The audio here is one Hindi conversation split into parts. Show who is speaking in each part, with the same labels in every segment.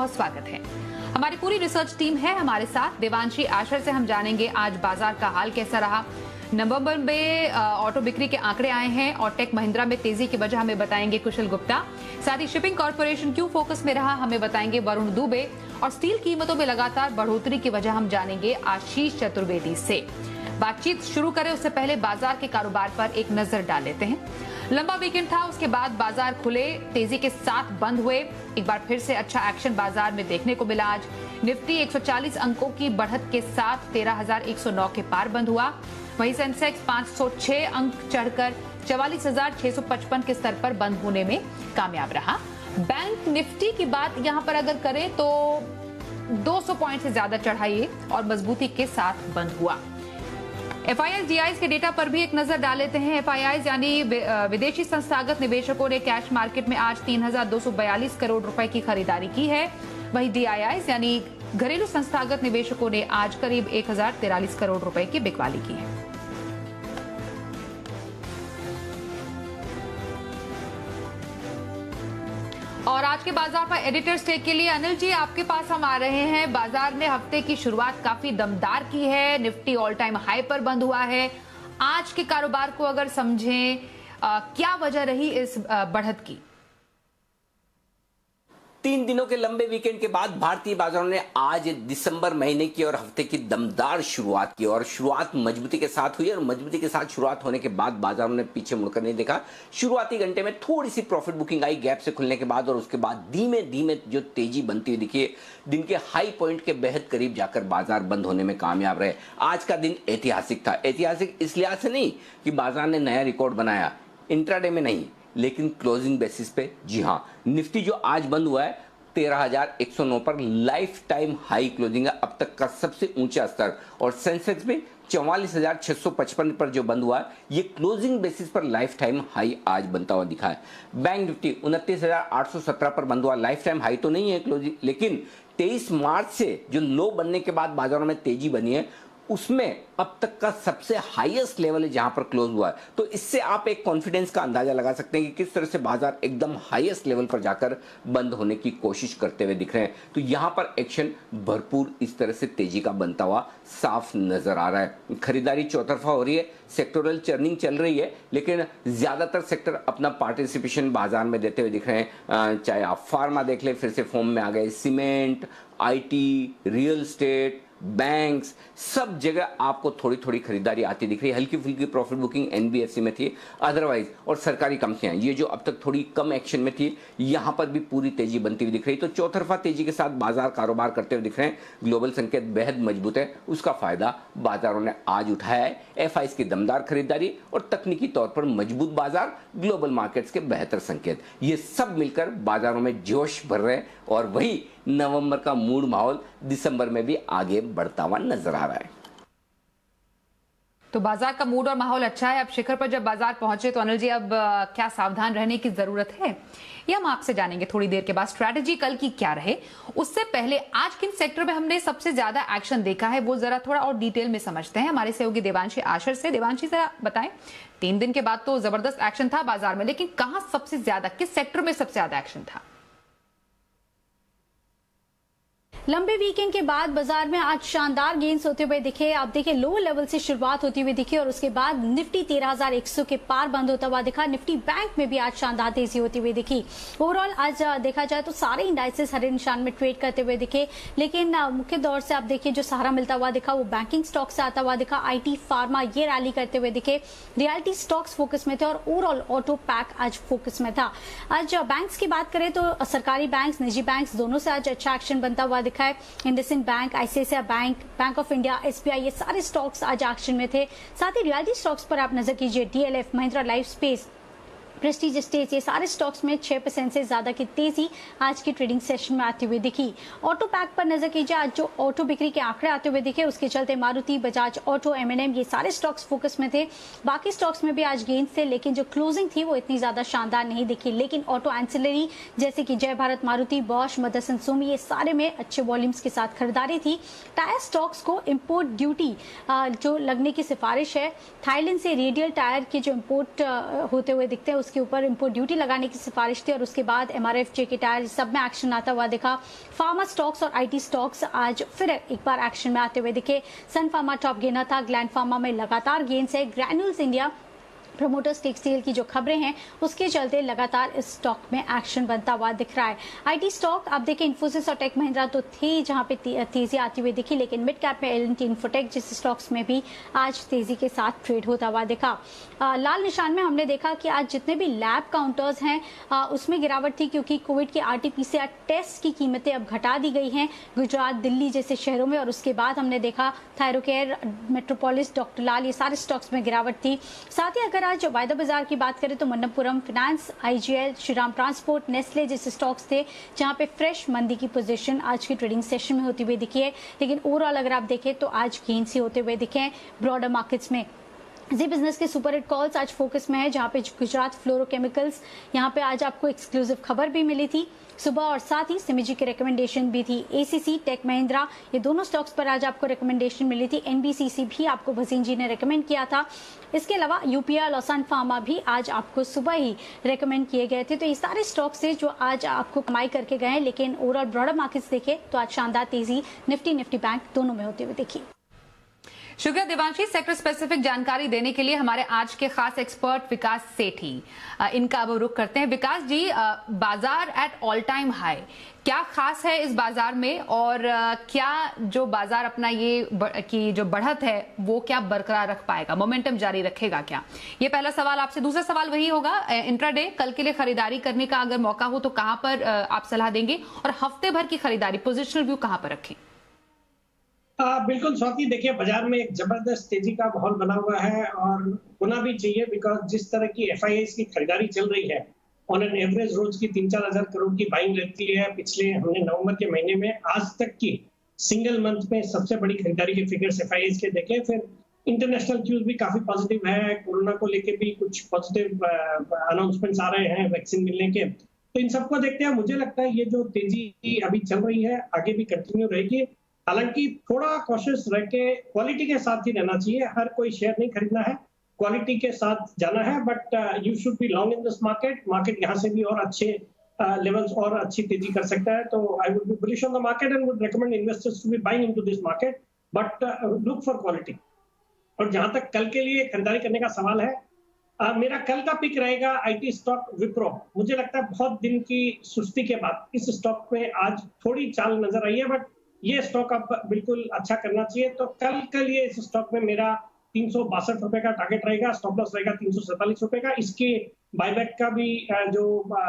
Speaker 1: बहुत स्वागत है। हमारी पूरी रिसर्च टीम है हमारे साथ। देवांशी आशर से हम जानेंगे आज बाजार का हाल कैसा रहा। नवंबर में ऑटो बिक्री के आंकड़े आए हैं और टेक महिंद्रा में तेजी की वजह हमें बताएंगे कुशल गुप्ता। साथ ही शिपिंग कॉर्पोरेशन क्यों फोकस में रहा हमें बताएंगे वरुण दुबे। और स्टील कीमतों में लगातार बढ़ोतरी की वजह हम जानेंगे आशीष चतुर्वेदी से। बातचीत शुरू करें उससे पहले बाजार के कारोबार पर एक नजर डाल लेते हैं। लंबा वीकेंड था, उसके बाद बाजार खुले, तेजी के साथ बंद हुए। एक बार फिर से अच्छा एक्शन बाजार में देखने को मिला। आज निफ्टी 140 अंकों की बढ़त के साथ 13,109 के पार बंद हुआ। वहीं सेंसेक्स 506 अंक चढ़कर 44,655 के स्तर पर बंद होने में कामयाब रहा। बैंक निफ्टी की बात यहां पर अगर करें तो 200 पॉइंट से ज्यादा चढ़ाई और मजबूती के साथ बंद हुआ। एफआईआई डीआईज के डेटा पर भी एक नजर डाल लेते हैं। एफआईआई यानी विदेशी संस्थागत निवेशकों ने कैश मार्केट में आज 3,242 करोड़ रुपए की खरीदारी की है। वहीं डीआईआई यानी घरेलू संस्थागत निवेशकों ने आज करीब 1,043 करोड़ रुपए की बिकवाली की है। और आज के बाजार पर एडिटर्स टेक के लिए अनिल जी आपके पास हम आ रहे हैं। बाजार ने हफ्ते की शुरुआत काफी दमदार की है। निफ्टी ऑल टाइम हाई पर बंद हुआ है। आज के कारोबार को अगर समझें, क्या वजह रही इस बढ़त की?
Speaker 2: 3 दिनों के लंबे वीकेंड के बाद भारतीय बाजारों ने आज दिसंबर महीने की और हफ्ते की दमदार शुरुआत की और शुरुआत मजबूती के साथ हुई और मजबूती के साथ शुरुआत होने के बाद बाजारों ने पीछे मुड़कर नहीं देखा। शुरुआती घंटे में थोड़ी सी प्रॉफिट बुकिंग आई गैप से खुलने के बाद और उसके बाद धीमे धीमे जो तेजी बनती हुई दिखी, दिन के हाई पॉइंट के बेहद करीब जाकर बाजार बंद होने में कामयाब रहे। आज का दिन ऐतिहासिक था। ऐतिहासिक इस लिहाज से नहीं कि बाजार ने नया रिकॉर्ड बनाया, इंट्राडे में नहीं लेकिन क्लोजिंग बेसिस पे। जी हां, निफ्टी जो आज बंद हुआ है 13,109 पर लाइफ टाइम हाई क्लोजिंग है, अब तक का सबसे ऊंचा स्तर। और सेंसेक्स में 44,655 पर जो बंद हुआ है, ये क्लोजिंग बेसिस पर लाइफ टाइम हाई आज बनता हुआ दिखा है। बैंक निफ्टी 29,817 पर बंद हुआ, लाइफ टाइम हाई तो नहीं है क्लोजिंग, लेकिन 23 मार्च से जो लो बनने के बाद बाजारों में तेजी बनी है उसमें अब तक का सबसे हाईएस्ट लेवल है जहां पर क्लोज हुआ है। तो इससे आप एक कॉन्फिडेंस का अंदाजा लगा सकते हैं कि किस तरह से बाजार एकदम हाईएस्ट लेवल पर जाकर बंद होने की कोशिश करते हुए दिख रहे हैं। तो यहां पर एक्शन भरपूर इस तरह से तेजी का बनता हुआ साफ नजर आ रहा है। खरीदारी चौतरफा हो रही है, सेक्टोरल चर्निंग चल रही है, लेकिन ज्यादातर सेक्टर अपना पार्टिसिपेशन बाजार में देते हुए दिख रहे हैं। चाहे आप फार्मा देख ले, फिर से फॉर्म में आ गए, cement, IT, real estate, banks, सब जगह आपको थोड़ी थोड़ी खरीदारी आती दिख रही है। हल्की फुल्की प्रॉफिट बुकिंग एनबीएफसी में थी, अदरवाइज और सरकारी कंपनियां ये जो अब तक थोड़ी कम एक्शन में थी, यहां पर भी पूरी तेजी बनती हुई दिख रही। तो चौतरफा तेजी के साथ बाजार कारोबार करते हुए दिख रहे हैं। ग्लोबल संकेत बेहद मजबूत है, उसका फायदा बाजारों ने आज उठाया है। एफआईआई की दमदार खरीदारी और तकनीकी तौर पर मजबूत बाजार, ग्लोबल मार्केट्स के बेहतर संकेत, ये सब मिलकर बाजारों में जोश भर रहे हैं और वही नवंबर का मूड माहौल दिसंबर में भी आगे बढ़ता हुआ नजर आ रहा है।
Speaker 1: तो बाजार का मूड और माहौल अच्छा है। अब शिखर पर जब बाजार पहुंचे तो अनिल जी अब क्या सावधान रहने की जरूरत है, ये हम आपसे जानेंगे थोड़ी देर के बाद। स्ट्रैटेजी कल की क्या रहे, उससे पहले आज किन सेक्टर में हमने सबसे ज्यादा एक्शन देखा है वो जरा थोड़ा और डिटेल में समझते हैं हमारे सहयोगी देवांशी आशर से। देवांशी जरा बताएं, 3 दिन के बाद तो जबरदस्त एक्शन था बाजार में, लेकिन कहां सबसे ज्यादा, किस सेक्टर में सबसे ज्यादा एक्शन था?
Speaker 3: लंबे वीकेंड के बाद बाजार में आज शानदार गेन्स होते हुए दिखे। आप देखिए लो लेवल से शुरुआत होती हुई दिखी और उसके बाद निफ्टी 13,100 के पार बंद होता हुआ दिखा। निफ्टी बैंक में भी आज शानदार तेजी होती हुई दिखी। ओवरऑल आज देखा जाए तो सारे इंडाइसेस हरे निशान में ट्रेड करते हुए दिखे, लेकिन मुख्य दौर से आप देखिए जो सहारा मिलता हुआ दिखा वो बैंकिंग स्टॉक से आता हुआ दिखा। आईटी, फार्मा ये रैली करते हुए दिखे। रियलिटी स्टॉक्स फोकस में थे और ओवरऑल ऑटो पैक आज फोकस में था। आज बैंक्स की बात करें तो सरकारी बैंक्स, निजी बैंक्स दोनों से आज अच्छा एक्शन बनता हुआ दिखा है। IndusInd bank, ICICI bank, bank of India, SBI, ये सारे स्टॉक्स आज एक्शन में थे। साथ ही रियलिटी स्टॉक्स पर आप नजर कीजिए, DLF, Mahindra life space, Prestige stage, ये सारे स्टॉक्स में 6% से ज्यादा की तेजी आज की ट्रेडिंग सेशन में आती हुई दिखी। ऑटो पैक पर नजर कीजिए, आज जो ऑटो बिक्री के आंकड़े आते हुए दिखे उसके चलते मारुति, बजाज ऑटो, एमएनएम ये सारे स्टॉक्स फोकस में थे। बाकी स्टॉक्स में भी आज गेन्स थे, लेकिन जो क्लोजिंग थी वो इतनी ज्यादा शानदार नहीं दिखी। लेकिन ऑटो एंसिलरी जैसे कि जय भारत, मारुति, बॉश, मदरसन सुमी, ये सारे में अच्छे वॉल्यूम्स के साथ खरीदारी थी। टायर स्टॉक्स को इम्पोर्ट ड्यूटी जो लगने की सिफारिश है, थाईलैंड से रेडियल टायर के जो इम्पोर्ट होते हुए दिखते हैं उसके ऊपर इंपोर्ट ड्यूटी लगाने की सिफारिश थी और उसके बाद एमआरएफ, जेके टायर सब में एक्शन आता हुआ दिखा। फार्मा स्टॉक्स और आईटी स्टॉक्स आज फिर एक बार एक्शन में आते हुए दिखे। सन फार्मा टॉप गेनर था, ग्लैंड फार्मा में लगातार गेन्स है। Granules India promoter stake sale की जो खबरें हैं उसके चलते लगातार इस स्टॉक में एक्शन बनता हुआ दिख रहा है। आईटी स्टॉक आप देखें, इन्फोसिस और टेक महिंद्रा तो थे जहां पे तेजी आती हुई दिखी, लेकिन मिड कैप में एल&टी इन्फोटेक जैसे स्टॉक्स में भी आज तेजी के साथ ट्रेड होता हुआ दिखा। लाल निशान में हमने देखा कि आज जितने भी लैब काउंटर्स हैं उसमें गिरावट थी, क्योंकि कोविड के आरटी-पीसीआर टेस्ट की कीमतें अब घटा दी गई हैं गुजरात, दिल्ली जैसे शहरों में। और उसके बाद हमने देखा थायरोकेयर, मेट्रोपोलिस, डॉक्टर लाल, ये सारे स्टॉक्स में गिरावट थी। साथ ही अगर आज वायदा बाजार की बात करें तो Manappuram finance, IGL, Shriram transport, Nestle जैसे स्टॉक्स थे जहां पे फ्रेश मंदी की पोजीशन आज की ट्रेडिंग सेशन में होती हुई दिखी है। लेकिन ओवरऑल अगर आप देखें तो आज गेन्स ही होते हुए दिखे हैं ब्रॉडर मार्केट्स में। जी बिजनेस के सुपर हिट कॉल्स आज फोकस में है, जहां पे गुजरात फ्लोरोकेमिकल्स, यहां पे आज आपको एक्सक्लूसिव खबर भी मिली थी सुबह, और साथ ही सिमिजी की रिकमेंडेशन भी थी। एसीसी, टेक महिंद्रा, ये दोनों स्टॉक्स पर आज आपको रिकमेंडेशन मिली थी। एनबीसीसी भी आपको भसीन जी ने रिकमेंड किया था। इसके अलावा यूपीएल और सन फार्मा भी आज आपको सुबह ही रिकमेंड किए गए थे। तो ये सारे स्टॉक्स थे जो आज आपको कमाई करके गए हैं। लेकिन ओवरऑल ब्रॉडर मार्केट्स देखे तो आज शानदार तेजी निफ्टी बैंक दोनों में होते हुए देखी।
Speaker 1: शुक्रिया देवांशी। सेक्टर स्पेसिफिक जानकारी देने के लिए हमारे आज के खास एक्सपर्ट विकास सेठी, इनका अब रुख करते हैं। विकास जी, बाजार एट ऑल टाइम हाई, क्या खास है इस बाजार में, और क्या जो बाजार अपना ये की जो बढ़त है वो क्या बरकरार रख पाएगा, मोमेंटम जारी रखेगा क्या? ये पहला सवाल आपसे। दूसरा सवाल वही होगा, इंट्राडे कल के लिए खरीदारी करने का अगर मौका हो तो कहां पर आप सलाह देंगे, और हफ्ते भर की खरीदारी पोजिशनल व्यू कहां पर रखें?
Speaker 4: बिल्कुल स्वाति, देखिए बाजार में एक जबरदस्त तेजी का माहौल बना हुआ है और होना भी चाहिए, बिकॉज जिस तरह की एफआईआईज की खरीदारी चल रही है, ऑन एन एवरेज रोज की 3-4 हजार करोड़ की बाइंग रहती है। पिछले हमने नवंबर के महीने में आज तक की सिंगल मंथ में सबसे बड़ी खरीदारी के फिगर्स एफआईआईज के देखे। फिर इंटरनेशनल क्यूज भी काफी पॉजिटिव है, कोरोना को लेके भी कुछ पॉजिटिव अनाउंसमेंट्स आ रहे हैं वैक्सीन मिलने के। तो इन सबको देखते हैं मुझे लगता है ये जो तेजी अभी चल रही है आगे भी कंटिन्यू रहेगी। हालांकि थोड़ा कॉशियस रह के क्वालिटी के साथ ही रहना चाहिए, हर कोई शेयर नहीं खरीदना है, क्वालिटी के साथ जाना है। But you should be long in this market यहाँ से भी और अच्छे लेवल्स और अच्छी तेजी कर सकता है। तो I would be bullish on the market and would recommend investors to be buying into this market, but look for quality. और जहां तक कल के लिए खरीदारी करने का सवाल है, मेरा कल का पिक रहेगा आईटी स्टॉक विप्रो। मुझे लगता है बहुत दिन की सुस्ती के बाद इस स्टॉक में आज थोड़ी चाल नजर आई है, बट ये स्टॉक अब बिल्कुल अच्छा करना चाहिए। तो कल के लिए इस स्टॉक में मेरा 362 रुपए का टारगेट रहेगा, स्टॉप लॉस रहेगा 347 रुपए का। इसके बायबैक का भी जो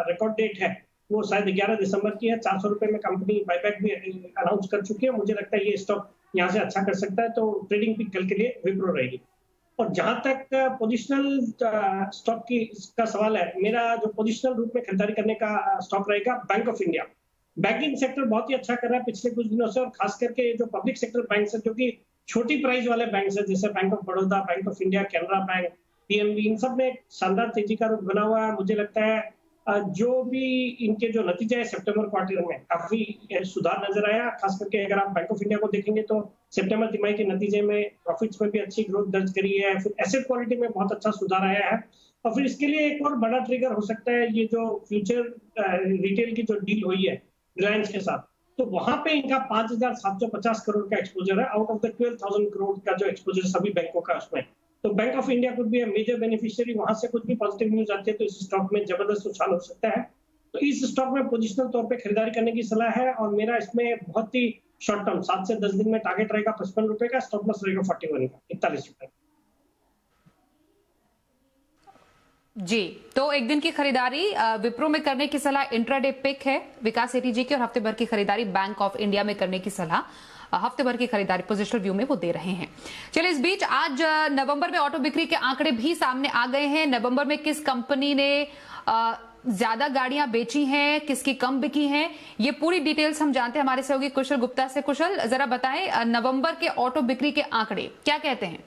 Speaker 4: रिकॉर्ड डेट है वो शायद 11 दिसंबर की है। 400 रुपए में कंपनी बायबैक भी अनाउंस कर चुकी है। मुझे लगता है ये स्टॉक यहाँ से अच्छा कर सकता है, तो ट्रेडिंग पिक कल के लिए विप्रो रहेगी। और जहां तक पोजिशनल स्टॉक का सवाल है, मेरा जो पोजिशनल रूप में खरीदारी करने का स्टॉक रहेगा bank of India. Banking sector बहुत ही अच्छा कर रहा है पिछले कुछ दिनों से, और खास करके जो पब्लिक सेक्टर बैंक है जो कि छोटी प्राइस वाले बैंक है, जैसे bank of Baroda, bank of India, Canara bank, PNB, इन सब में शानदार तेजी का रुख बना हुआ है। मुझे लगता है जो भी इनके जो नतीजे है सितंबर क्वार्टर में काफी सुधार नजर आया। खास करके अगर आप बैंक ऑफ इंडिया को देखेंगे तो सितंबर तिमाही के नतीजे में प्रॉफिट्स में भी अच्छी ग्रोथ दर्ज करी है। फिर एसेट क्वालिटी में बहुत अच्छा सुधार आया है। और फिर इसके लिए एक और बड़ा ट्रिगर हो सकता है ये जो फ्यूचर रिटेल की जो डील हुई है रिलायंस के साथ, तो वहां पे इनका 5,750 करोड़ का एक्सपोजर है आउट ऑफ द 12,000 करोड़ का जो एक्सपोजर सभी बैंकों का उसमें। तो Bank of India could be major beneficiary. वहां से कुछ भी पॉजिटिव न्यूज आती है तो इस स्टॉक में जबरदस्त उछाल हो सकता है। तो इस स्टॉक में पोजिशनल तौर पे खरीदारी करने की सलाह है। और मेरा इसमें बहुत ही शॉर्ट टर्म 7 से 10 दिन में टारगेट रहेगा 55 रुपए का, स्टॉप लॉस रहेगा 41 का, 41 रुपए।
Speaker 1: जी, तो एक दिन की खरीदारी विप्रो में करने की सलाह इंट्राडे पिक है विकास सेठी जी की, और हफ्ते भर की खरीदारी बैंक ऑफ इंडिया में करने की सलाह हफ्ते भर की खरीदारी पोजिशनल व्यू में वो दे रहे हैं। चलिए, इस बीच आज नवंबर में ऑटो बिक्री के आंकड़े भी सामने आ गए हैं। नवंबर में किस कंपनी ने ज्यादा गाड़ियां बेची हैं, किसकी कम बिकी हैं, ये पूरी डिटेल्स हम जानते हैं हमारे सहयोगी कुशल गुप्ता से। कुशल, जरा बताएं नवंबर के ऑटो बिक्री के आंकड़े क्या कहते हैं?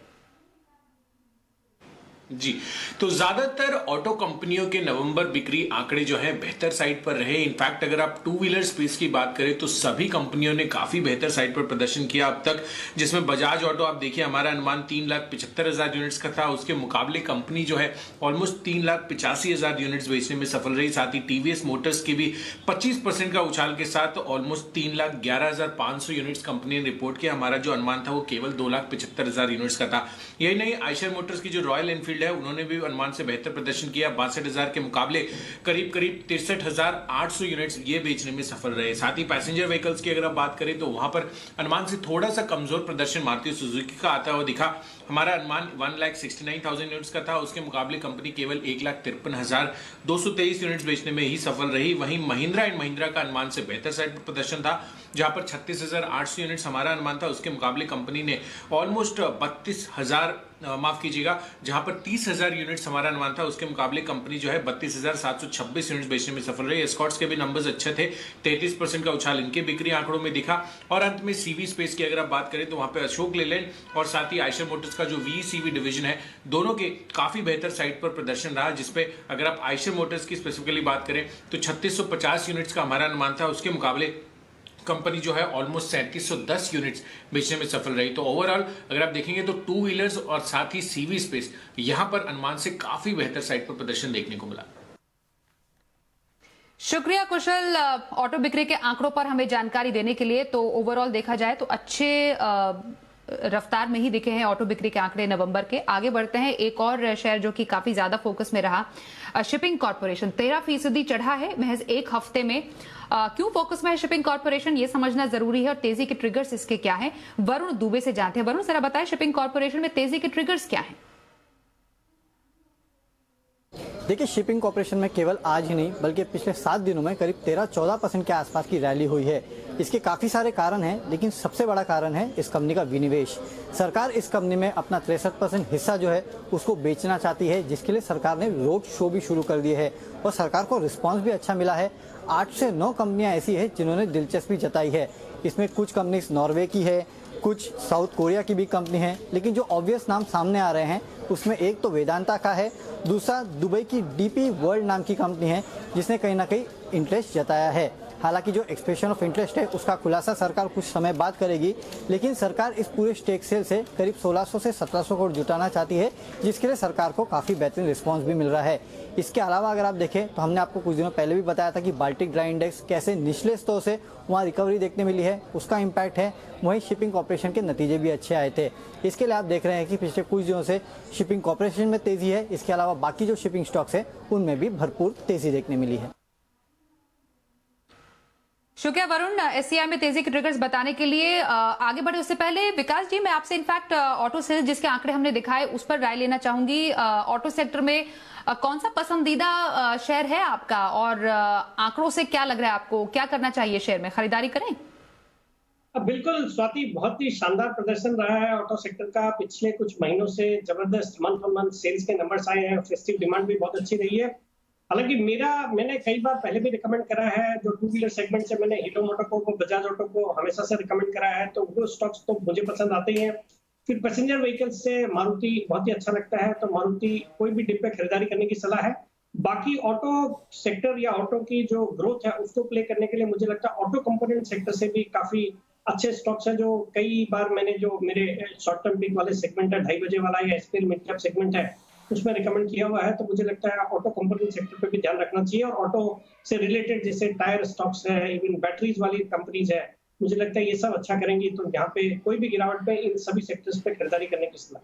Speaker 5: जी, तो ज्यादातर ऑटो कंपनियों के नवंबर बिक्री आंकड़े जो है बेहतर साइड पर रहे। इनफैक्ट अगर आप टू व्हीलर स्पेस की बात करें तो सभी कंपनियों ने काफी बेहतर साइड पर प्रदर्शन किया अब तक, जिसमें बजाज ऑटो आप देखिए हमारा अनुमान 3,75,000 यूनिट्स का था, उसके मुकाबले कंपनी जो है ऑलमोस्ट 3,85,000 यूनिट्स बेचने में सफल रही। साथ ही टीवीएस मोटर्स की भी 25% का उछाल के साथ ऑलमोस्ट 3,11,500 यूनिट्स कंपनी ने रिपोर्ट किया। हमारा जो अनुमान था वो केवल 2,75,000 यूनिट्स का था। यही नहीं, आयशर मोटर्स की जो रॉयल एनफील्ड है उन्होंने भी अनुमान से बेहतर प्रदर्शन किया। 62,000 के मुकाबले करीब 63,800 यूनिट्स ये बेचने में सफल रहे। साथ ही पैसेंजर व्हीकल्स की अगर आप बात करें तो वहां पर अनुमान से थोड़ा सा कमजोर प्रदर्शन मारुति सुजुकी का आता हुआ दिखा। हमारा अनुमान 1,69,000 यूनिट्स का था, उसके मुकाबले कंपनी केवल 1,53,223 यूनिट्स बेचने में ही सफल रही। वहीं महिंद्रा एंड महिंद्रा का अनुमान से बेहतर साइड पर प्रदर्शन था, जहां पर 36,800 यूनिट्स हमारा अनुमान था, उसके मुकाबले कंपनी ने ऑलमोस्ट 32,000 माफ कीजिएगा, जहां पर 30,000 यूनिट्स हमारा अनुमान था, उसके मुकाबले कंपनी जो है 32,726 यूनिट्स बेचने में सफल रही। एस्कॉर्ट्स के भी नंबर्स अच्छे थे, 33% का उछाल इनके बिक्री आंकड़ों में दिखा। और अंत में सीवी स्पेस की अगर आप बात करें तो वहां पे अशोक लेलैंड और साथ ही आयशर मोटर्स का जो वीसीवी डिवीजन है, दोनों के काफी बेहतर साइड पर प्रदर्शन रहा, जिसपे अगर आप आयशर मोटर्स की स्पेसिफिकली बात करें तो 3650 यूनिट्स का हमारा अनुमान था, उसके मुकाबले कंपनी जो है ऑलमोस्ट 3710 यूनिट्स बेचने में सफल रही। तो ओवरऑल अगर आप देखेंगे तो टू व्हीलर्स और साथ ही सीवी स्पेस यहां पर अनुमान से काफी बेहतर साइड पर प्रदर्शन देखने को मिला।
Speaker 1: शुक्रिया कुशल, ऑटो बिक्री के आंकड़ों पर हमें जानकारी देने के लिए। तो ओवरऑल देखा जाए तो अच्छे रफ्तार में ही दिखे हैं ऑटो बिक्री के आंकड़े नवंबर के। आगे बढ़ते हैं, एक और शेयर जो कि काफी ज्यादा फोकस में रहा, शिपिंग कॉर्पोरेशन 13% चढ़ा है महज एक हफ्ते में। क्यों फोकस में है शिपिंग कॉर्पोरेशन, ये समझना जरूरी है और तेजी के ट्रिगर्स इसके क्या हैं, वरुण दुबे से जानते हैं। वरुण जरा बताएं, शिपिंग कॉर्पोरेशन में तेजी के ट्रिगर्स क्या हैं?
Speaker 6: देखिए, शिपिंग कॉर्पोरेशन में केवल आज ही नहीं बल्कि पिछले 7 दिनों में करीब 13-14% के आसपास की रैली हुई है। इसके काफ़ी सारे कारण हैं, लेकिन सबसे बड़ा कारण है इस कंपनी का विनिवेश। सरकार इस कंपनी में अपना 63% हिस्सा जो है उसको बेचना चाहती है, जिसके लिए सरकार ने रोड शो भी शुरू कर दिए है और सरकार को रिस्पांस भी अच्छा मिला है। 8 से 9 कंपनियां ऐसी है जिन्होंने दिलचस्पी जताई है। इसमें कुछ कंपनी नॉर्वे की है, कुछ साउथ कोरिया की भी कंपनी है, लेकिन जो ऑब्वियस नाम सामने आ रहे हैं उसमें एक तो वेदांता का है, दूसरा दुबई की डीपी वर्ल्ड नाम की कंपनी है जिसने कहीं ना कहीं इंटरेस्ट जताया है। हालांकि जो एक्सप्रेशन ऑफ इंटरेस्ट है उसका खुलासा सरकार कुछ समय बाद करेगी, लेकिन सरकार इस पूरे स्टेक सेल से करीब 1600 से 1700 करोड़ जुटाना चाहती है, जिसके लिए सरकार को काफ़ी बेहतरीन रिस्पांस भी मिल रहा है। इसके अलावा अगर आप देखें तो हमने आपको कुछ दिनों पहले भी बताया था कि बाल्टिक ड्राई इंडेक्स कैसे निचले स्तर से वहाँ रिकवरी देखने मिली है, उसका इम्पैक्ट है। वहीं शिपिंग कॉर्पोरेशन के नतीजे भी अच्छे आए थे। इसके लिए आप देख रहे हैं कि पिछले कुछ दिनों से शिपिंग कॉर्पोरेशन में तेजी है। इसके अलावा बाकी जो शिपिंग स्टॉक्स है उनमें भी भरपूर तेजी देखने मिली है।
Speaker 1: शुक्रिया वरुण, एससीआई में तेजी के ट्रिगर्स बताने के लिए। आगे बढ़े उससे पहले विकास जी, मैं आपसे इनफैक्ट ऑटो सेल्स जिसके आंकड़े हमने दिखाए उस पर राय लेना चाहूंगी। ऑटो सेक्टर में कौन सा पसंदीदा शेयर है आपका और आंकड़ों से क्या लग रहा है आपको, क्या करना चाहिए शेयर में, खरीदारी करें?
Speaker 4: बिल्कुल स्वाति, बहुत ही शानदार प्रदर्शन रहा है ऑटो सेक्टर का। पिछले कुछ महीनों से जबरदस्त मंथ ऑन मंथ सेल्स के नंबर्स आए हैं, फेस्टिव डिमांड भी बहुत अच्छी रही है। हालांकि मैंने कई बार पहले भी रिकमेंड करा है, जो टू व्हीलर सेगमेंट से मैंने हीरो मोटोको को, बजाज ऑटो को हमेशा से रिकमेंड करा है, तो वो स्टॉक्स तो मुझे पसंद आते ही हैं। फिर पैसेंजर व्हीकल्स से मारुति बहुत ही अच्छा लगता है, तो मारुति कोई भी डिप पे खरीदारी करने की सलाह है। बाकी ऑटो सेक्टर या ऑटो की जो ग्रोथ है उसको प्ले करने के लिए मुझे लगता है ऑटो कंपोनेंट सेक्टर से भी काफी अच्छे स्टॉक्स है, जो कई बार मैंने, जो मेरे शॉर्ट टर्म पिक वाले सेगमेंट है, 2.5 बजे वाला या एसपीएल मिड कैप सेगमेंट है, उसमें रिकमेंड किया हुआ है। तो मुझे लगता है ऑटो कंपोनेंट सेक्टर पे भी ध्यान रखना चाहिए। और ऑटो से रिलेटेड जैसे टायर स्टॉक्स है, इवन बैटरीज वाली कंपनीज है, मुझे लगता है ये सब अच्छा करेंगी। तो यहाँ पे कोई भी गिरावट पे इन सभी सेक्टर्स पे खरीदारी करने की सलाह।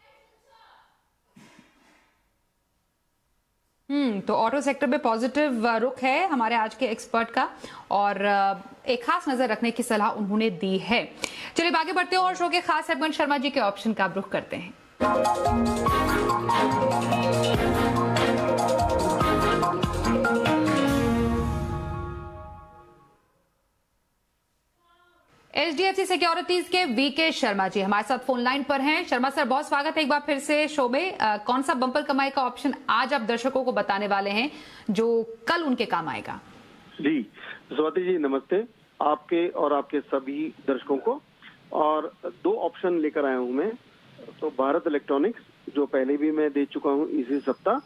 Speaker 1: तो ऑटो सेक्टर में पॉजिटिव रुख है हमारे आज के एक्सपर्ट का और एक खास नजर रखने की सलाह उन्होंने दी है। चलिए आगे बढ़ते हैं और शो के खास सेगमेंट शर्मा जी के ऑप्शन का रुख करते हैं। एचडीएफसी सिक्योरिटीज के वीके शर्मा जी हमारे साथ फोन लाइन पर हैं। शर्मा सर, बहुत स्वागत है एक बार फिर से शो में। कौन सा बम्पर कमाई का ऑप्शन आज आप दर्शकों को बताने वाले हैं जो कल उनके काम आएगा?
Speaker 7: जी स्वाति जी, नमस्ते आपके और आपके सभी दर्शकों को। और 2 ऑप्शन लेकर आया हूं मैं। तो भारत इलेक्ट्रॉनिक्स जो पहले भी मैं दे चुका हूँ इसी सप्ताह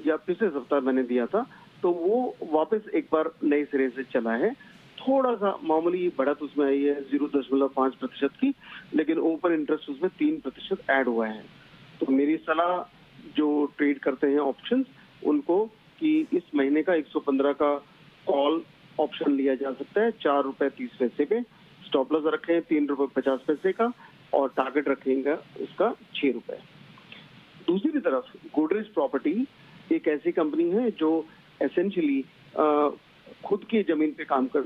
Speaker 7: या पिछले सप्ताह मैंने दिया था, तो वो वापस एक बार नए सिरे से चला है। थोड़ा सा मामूली बढ़त उसमें आई है 0.5% की, लेकिन ओपन इंटरेस्ट उसमें 3% ऐड हुआ है। तो मेरी सलाह जो ट्रेड करते हैं ऑप्शंस उनको कि इस महीने का 115 का कॉल ऑप्शन लिया जा सकता है ₹4.30 पे। स्टॉप लॉस रखें ₹3.50 का और टारगेट रखेंगे उसका ₹6। दूसरी तरफ गोदरेज प्रॉपर्टी एक ऐसी कंपनी है जो एसेंशियली खुद की जमीन पे काम कर,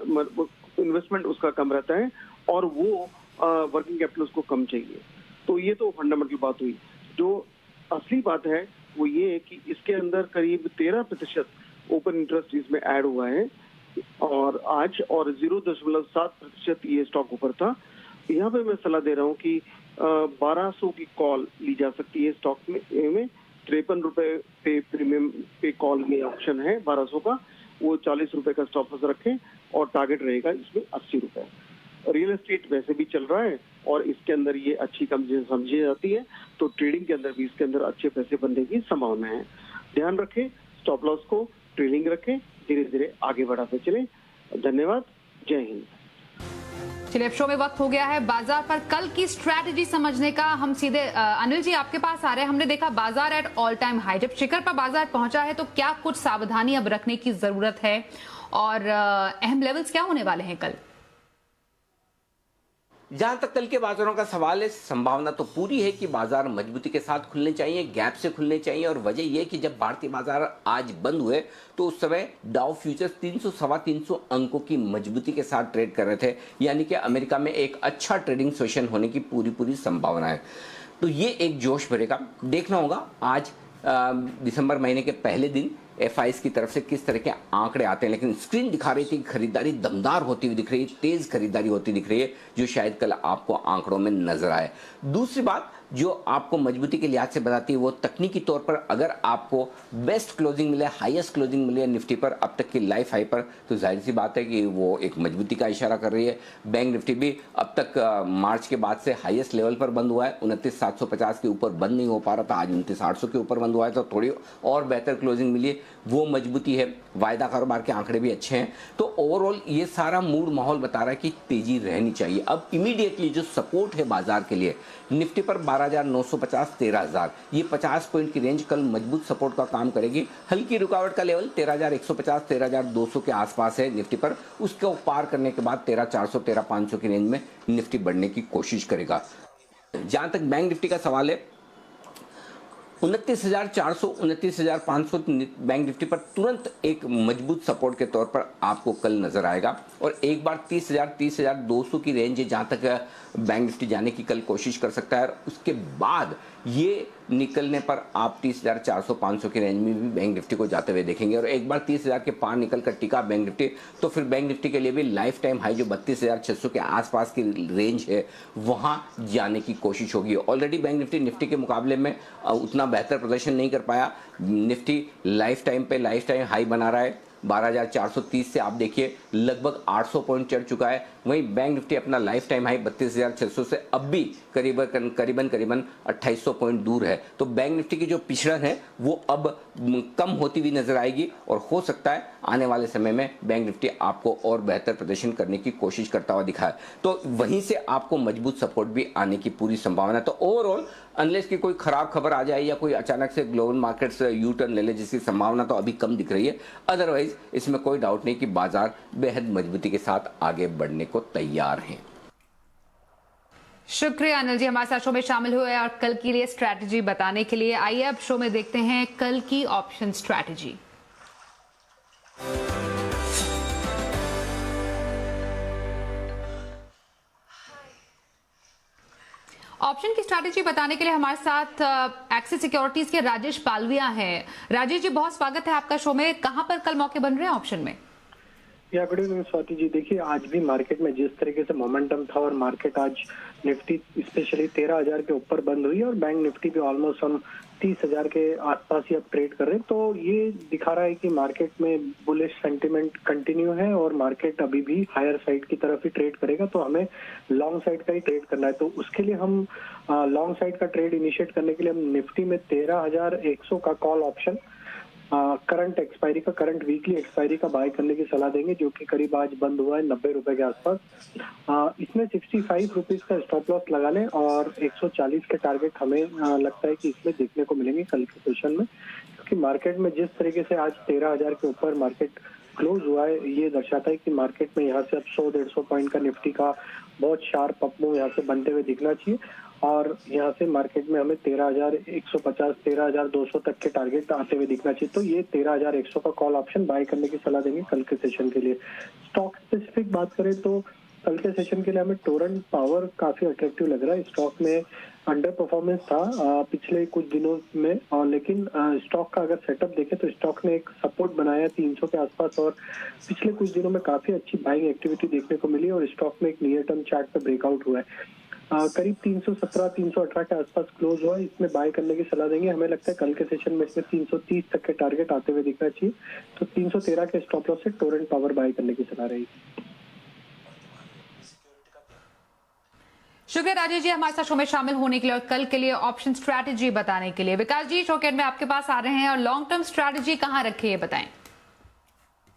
Speaker 7: इन्वेस्टमेंट उसका कम रहता है और वो वर्किंग कैपिटल उसको कम चाहिए। तो ये तो फंडामेंटल बात हुई। जो असली बात है वो ये है कि इसके अंदर करीब 13% ओपन इंटरेस्ट इसमें ऐड हुआ है और आज और 0.7% ये स्टॉक ऊपर था। यहाँ पे मैं सलाह दे रहा हूँ कि 1200 की कॉल ली जा सकती है स्टॉक में। ₹53 पे प्रीमियम पे कॉल में ऑप्शन है 1200 का, वो ₹40 का स्टॉप लॉस रखें और टारगेट रहेगा इसमें ₹80। रियल एस्टेट वैसे भी चल रहा है और इसके अंदर ये अच्छी कंपनी समझी जाती है, तो ट्रेडिंग के अंदर भी इसके अंदर अच्छे पैसे बनने की संभावना है। ध्यान रखें, स्टॉप लॉस को ट्रेलिंग रखें, धीरे धीरे आगे बढ़ाते चले। धन्यवाद, जय हिंद।
Speaker 1: चलिए, अब शो में वक्त हो गया है बाजार पर कल की स्ट्रैटेजी समझने का। हम सीधे अनिल जी आपके पास आ रहे हैं। हमने देखा बाजार एट ऑल टाइम हाई, जब शिखर पर बाजार पहुंचा है तो क्या कुछ सावधानी अब रखने की जरूरत है और अहम लेवल्स क्या होने वाले हैं कल?
Speaker 2: जहां तक कल के बाजारों का सवाल है, संभावना तो पूरी है कि बाजार मजबूती के साथ खुलने चाहिए, गैप से खुलने चाहिए। और वजह यह कि जब भारतीय बाजार आज बंद हुए तो उस समय डाउ फ्यूचर्स 300-325 अंकों की मजबूती के साथ ट्रेड कर रहे थे, यानी कि अमेरिका में एक अच्छा ट्रेडिंग सेशन होने की पूरी संभावना है। तो ये एक जोश भरेगा। देखना होगा आज दिसंबर महीने के पहले दिन एफआईएस की तरफ से किस तरह के आंकड़े आते हैं, लेकिन स्क्रीन दिखा रही थी खरीदारी दमदार होती हुई दिख रही है, तेज खरीदारी होती दिख रही है, जो शायद कल आपको आंकड़ों में नजर आए। दूसरी बात जो आपको मजबूती के लिहाज से बताती है वो तकनीकी तौर पर अगर आपको बेस्ट क्लोजिंग मिले, हाईएस्ट क्लोजिंग मिले निफ्टी पर अब तक की लाइफ हाई पर, तो जाहिर सी बात है कि वो एक मजबूती का इशारा कर रही है। बैंक निफ्टी भी अब तक मार्च के बाद से हाईएस्ट लेवल पर बंद हुआ है, 29,750 के ऊपर बंद नहीं हो पा रहा था, आज 29,800 के ऊपर बंद हुआ है, तो थोड़ी और बेहतर क्लोजिंग मिली है, वो मजबूती है। वायदा कारोबार के आंकड़े भी अच्छे हैं। तो ओवरऑल ये सारा मूड माहौल बता रहा है कि तेजी रहनी चाहिए। अब इमीडिएटली जो सपोर्ट है बाजार के लिए निफ्टी पर 12,950, 13,000, ये 50 पॉइंट की रेंज कल मजबूत सपोर्ट का काम करेगी। हल्की रुकावट का लेवल 13,150, 13,200 के आसपास है निफ्टी पर। उसको पार करने के बाद 13,400, 13,500 की रेंज में निफ्टी बढ़ने की कोशिश करेगा। जहां तक बैंक निफ्टी का सवाल है, 29,400, 29,500 बैंक निफ्टी पर तुरंत एक मजबूत सपोर्ट के तौर पर आपको कल नजर आएगा। और एक बार 30,000, 30,200 की रेंज है जहां तक बैंक निफ्टी जाने की कल कोशिश कर सकता है। उसके बाद ये निकलने पर आप 30,400, 500 की रेंज में भी बैंक निफ्टी को जाते हुए देखेंगे। और एक बार 30,000 के पार निकल कर टिका बैंक निफ्टी, तो फिर बैंक निफ्टी के लिए भी लाइफ टाइम हाई जो 32,600 के आसपास की रेंज है वहां जाने की कोशिश होगी। ऑलरेडी बैंक निफ्टी के मुकाबले में उतना बेहतर प्रदर्शन नहीं कर पाया। निफ्टी लाइफ टाइम हाई बना रहा है 12,430 से। आप देखिए लगभग 800 पॉइंट चढ़ चुका है। वहीं बैंक निफ्टी अपना लाइफ टाइम हाई 32,600 से अब भी करीबन 2800 पॉइंट दूर है। तो बैंक निफ्टी की जो पिछड़न है वो अब कम होती हुई नजर आएगी और हो सकता है आने वाले समय में बैंक निफ्टी आपको और बेहतर प्रदर्शन करने की कोशिश करता हुआ दिखाए। तो वहीं से आपको मजबूत सपोर्ट भी आने की पूरी संभावना है। तो ओवरऑल अनलेस की कोई खराब खबर आ जाए या कोई अचानक से ग्लोबल मार्केट्स यू टर्न ले ले, जिसकी संभावना तो अभी कम दिख रही है, अदरवाइज इसमें कोई डाउट नहीं कि बाजार बेहद मजबूती के साथ आगे बढ़ने को तैयार हैं।
Speaker 1: शुक्रिया अनिल जी हमारे साथ शो में शामिल हुए और कल के लिए स्ट्रैटेजी बताने के लिए। आइए अब शो में देखते हैं कल की ऑप्शन स्ट्रैटेजी। ऑप्शन की स्ट्रैटेजी बताने के लिए हमारे साथ एक्सिस सिक्योरिटीज के राजेश पालविया हैं। राजेश जी बहुत स्वागत है आपका शो में। कहां पर कल मौके बन रहे हैं ऑप्शन में?
Speaker 8: या गुड इवनिंग स्वाति जी। देखिए आज भी मार्केट में जिस तरीके से मोमेंटम था और मार्केट आज निफ्टी स्पेशली 13,000 के ऊपर बंद हुई और बैंक निफ्टी भी ऑलमोस्ट हम 30,000 के आसपास ही अब ट्रेड कर रहे हैं, तो ये दिखा रहा है कि मार्केट में बुलिश सेंटिमेंट कंटिन्यू है और मार्केट अभी भी हायर साइड की तरफ ही ट्रेड करेगा। तो हमें लॉन्ग साइड का ही ट्रेड करना है, तो उसके लिए हम लॉन्ग साइड का ट्रेड इनिशिएट करने के लिए हम निफ्टी में 13,100 का कॉल ऑप्शन करंट एक्सपायरी का, करंट वीकली एक्सपायरी का बाय करने की सलाह देंगे, जो कि करीब आज बंद हुआ है 90 रुपए के आसपास। इसमें 65 रुपीज का स्टॉप लॉस लगा लें और 140 के टारगेट हमें लगता है कि इसमें देखने को मिलेंगे कल के सेशन में, क्योंकि मार्केट में जिस तरीके से आज 13,000 के ऊपर मार्केट क्लोज हुआ है, ये दर्शाता है कि मार्केट में यहाँ से अब 100-150 पॉइंट का निफ्टी का बहुत शार्प अप मूव यहाँ से बनते हुए दिखना चाहिए और यहाँ से मार्केट में हमें 13,150, 13,200 तक के टारगेट आते हुए दिखना चाहिए। तो ये 13,100 का कॉल ऑप्शन बाय करने की सलाह देंगे कल के सेशन के लिए। स्टॉक स्पेसिफिक बात करें तो कल के सेशन के लिए हमें टोरेंट पावर काफी अट्रैक्टिव लग रहा है। स्टॉक में अंडर परफॉर्मेंस था पिछले कुछ दिनों में, और लेकिन स्टॉक का अगर सेटअप देखें तो स्टॉक ने एक सपोर्ट बनाया 300 के आसपास और पिछले कुछ दिनों में काफी अच्छी बाइंग एक्टिविटी देखने को मिली और स्टॉक में एक नियर टर्म चार्ट पे ब्रेकआउट हुआ है। करीब 317-318 के आसपास क्लोज हुआ, इसमें बाय करने की सलाह देंगे। हमें लगता है कल के सेशन में इसमें 330 तक के टारगेट आते हुए दिखना चाहिए, तो 313 के स्टॉप लॉस से टोरेंट पावर बाय करने की सलाह रहेगी।
Speaker 1: शुक्रिया राजेश जी हमारे साथ शो में शामिल होने के लिए और कल के लिए ऑप्शन स्ट्रैटेजी बताने के लिए। विकास जी शो में आपके पास आ रहे हैं और लॉन्ग टर्म स्ट्रैटेजी कहां रखी है बताएं।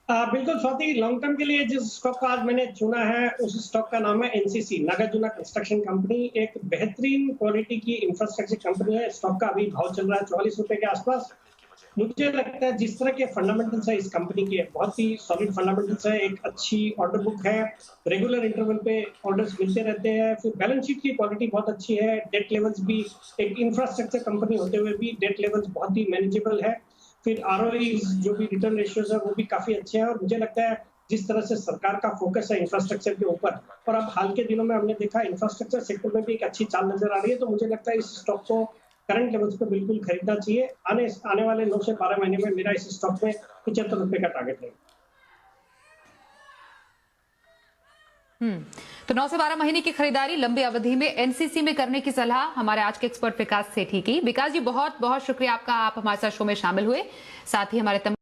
Speaker 4: बिल्कुल स्वाति, लॉन्ग टर्म के लिए जिस स्टॉक का आज मैंने चुना है उस स्टॉक का नाम है एनसीसी, नागार्जुना कंस्ट्रक्शन कंपनी। एक बेहतरीन क्वालिटी की इंफ्रास्ट्रक्चर कंपनी है। स्टॉक का अभी भाव चल रहा है 44 रुपए के आसपास। मुझे लगता है जिस तरह के फंडामेंटल्स है इस कंपनी के, बहुत ही सॉलिड फंडामेंटल्स है, एक अच्छी ऑर्डर बुक है, रेगुलर इंटरवल पे ऑर्डर्स मिलते रहते हैं, फिर बैलेंस शीट की क्वालिटी बहुत अच्छी है, डेट लेवल्स भी, एक इंफ्रास्ट्रक्चर कंपनी होते हुए भी डेट लेवल्स बहुत ही मैनेजेबल है, फिर आरओई जो भी रिटर्न रेशियोज है वो भी काफी अच्छे हैं। और मुझे लगता है जिस तरह से सरकार का फोकस है इंफ्रास्ट्रक्चर के ऊपर, और अब हाल के दिनों में हमने देखा इंफ्रास्ट्रक्चर सेक्टर में भी एक अच्छी चाल नजर आ रही है, तो मुझे लगता है इस स्टॉक को करंट लेवल्स पे बिल्कुल खरीदना चाहिए। आने वाले 9 से 12 महीने में मेरा इस स्टॉक में 75 रुपए का टारगेट है।
Speaker 1: तो 9 से 12 महीने की खरीदारी लंबी अवधि में एनसीसी में करने की सलाह हमारे आज के एक्सपर्ट विकास सेठी की। विकास जी बहुत बहुत शुक्रिया आपका, आप हमारे साथ शो में शामिल हुए, साथ ही हमारे